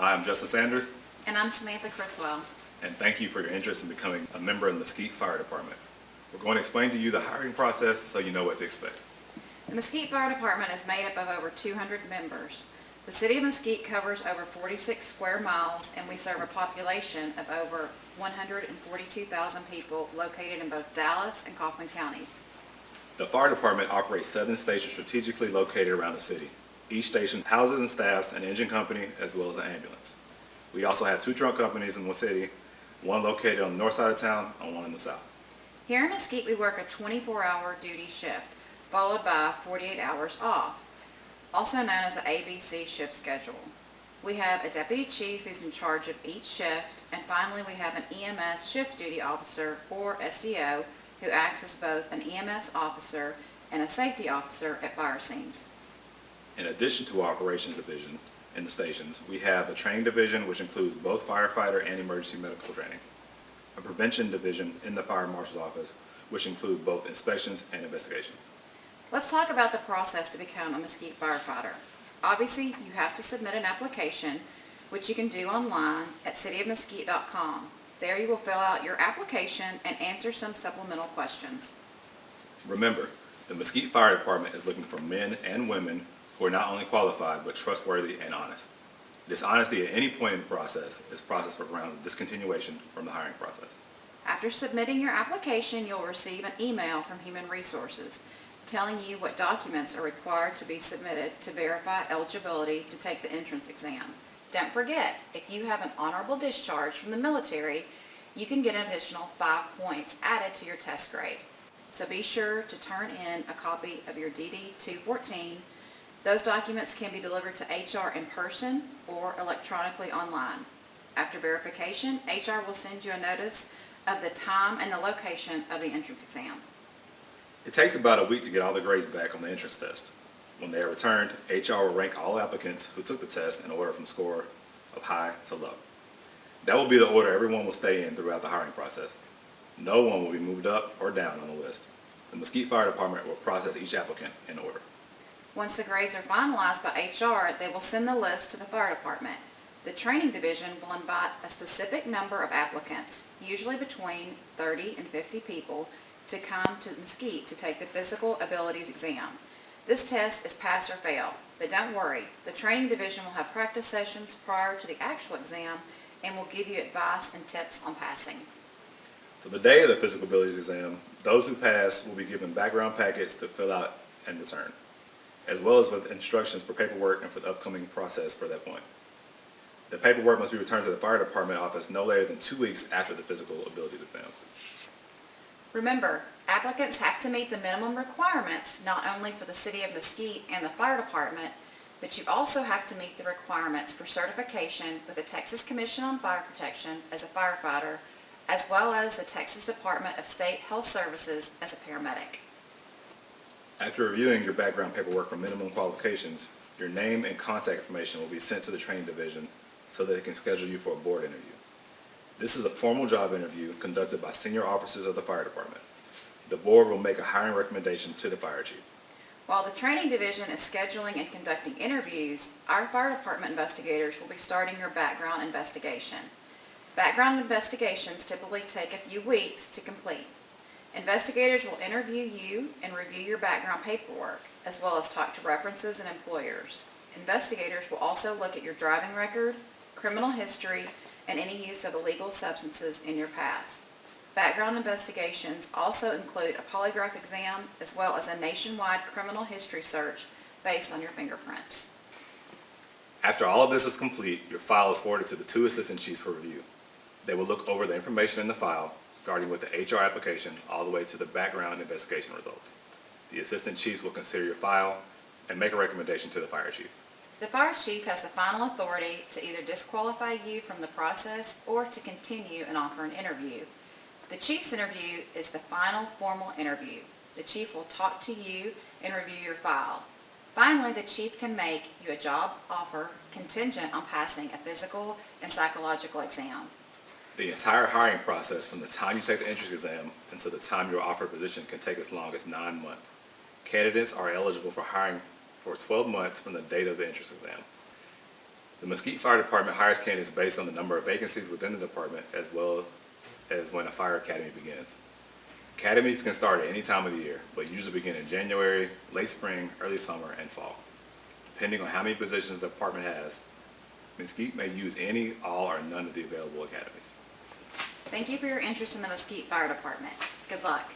Hi, I'm Justin Sanders, And I'm Samantha Criswell. and thank you for your interest in becoming a member of the Mesquite Fire Department. We're going to explain to you the hiring process so you know what to expect. The Mesquite Fire Department is made up of over 200 members. The city of Mesquite covers over 46 square miles, and we serve a population of over 142,000 people located in both Dallas and Kaufman counties. The fire department operates 7 stations strategically located around the city. Each station houses and staffs an engine company as well as an ambulance. We also have 2 truck companies in the city, one located on the north side of town and one in the south. Here in Mesquite, we work a 24-hour duty shift, followed by 48 hours off, also known as an ABC shift schedule. We have a deputy chief who's in charge of each shift, and finally we have an EMS shift duty officer, or SDO, who acts as both an EMS officer and a safety officer at fire scenes. In addition to our operations division in the stations, we have a training division which includes both firefighter and emergency medical training, a prevention division in the fire marshal's office which includes both inspections and investigations. Let's talk about the process to become a Mesquite firefighter. Obviously, you have to submit an application, which you can do online at cityofmesquite.com. There you will fill out your application and answer some supplemental questions. Remember, the Mesquite Fire Department is looking for men and women who are not only qualified but trustworthy and honest. Dishonesty at any point in the process is processed for grounds of discontinuation from the hiring process. After submitting your application, you'll receive an email from Human Resources telling you what documents are required to be submitted to verify eligibility to take the entrance exam. Don't forget, if you have an honorable discharge from the military, you can get an additional 5 points added to your test grade. So be sure to turn in a copy of your DD-214. Those documents can be delivered to HR in person or electronically online. After verification, HR will send you a notice of the time and the location of the entrance exam. It takes about a week to get all the grades back on the entrance test. When they are returned, HR will rank all applicants who took the test in order from score of high to low. That will be the order everyone will stay in throughout the hiring process. No one will be moved up or down on the list. The Mesquite Fire Department will process each applicant in order. Once the grades are finalized by HR, they will send the list to the fire department. The training division will invite a specific number of applicants, usually between 30 and 50 people, to come to Mesquite to take the physical abilities exam. This test is pass or fail, but don't worry, the training division will have practice sessions prior to the actual exam and will give you advice and tips on passing. So the day of the physical abilities exam, those who pass will be given background packets to fill out and return, as well as with instructions for paperwork and for the upcoming process for that point. The paperwork must be returned to the fire department office no later than 2 weeks after the physical abilities exam. Remember, applicants have to meet the minimum requirements not only for the city of Mesquite and the fire department, but you also have to meet the requirements for certification with the Texas Commission on Fire Protection as a firefighter, as well as the Texas Department of State Health Services as a paramedic. After reviewing your background paperwork for minimum qualifications, your name and contact information will be sent to the training division so that they can schedule you for a board interview. This is a formal job interview conducted by senior officers of the fire department. The board will make a hiring recommendation to the fire chief. While the training division is scheduling and conducting interviews, our fire department investigators will be starting your background investigation. Background investigations typically take a few weeks to complete. Investigators will interview you and review your background paperwork, as well as talk to references and employers. Investigators will also look at your driving record, criminal history, and any use of illegal substances in your past. Background investigations also include a polygraph exam as well as a nationwide criminal history search based on your fingerprints. After all of this is complete, your file is forwarded to the 2 assistant chiefs for review. They will look over the information in the file, starting with the HR application all the way to the background investigation results. The assistant chiefs will consider your file and make a recommendation to the fire chief. The fire chief has the final authority to either disqualify you from the process or to continue and offer an interview. The chief's interview is the final formal interview. The chief will talk to you and review your file. Finally, the chief can make you a job offer contingent on passing a physical and psychological exam. The entire hiring process from the time you take the entrance exam until the time you're offered a position can take as long as 9 months. Candidates are eligible for hiring for 12 months from the date of the entrance exam. The Mesquite Fire Department hires candidates based on the number of vacancies within the department as well as when a fire academy begins. Academies can start at any time of the year, but usually begin in January, late spring, early summer, and fall. Depending on how many positions the department has, Mesquite may use any, all, or none of the available academies. Thank you for your interest in the Mesquite Fire Department. Good luck.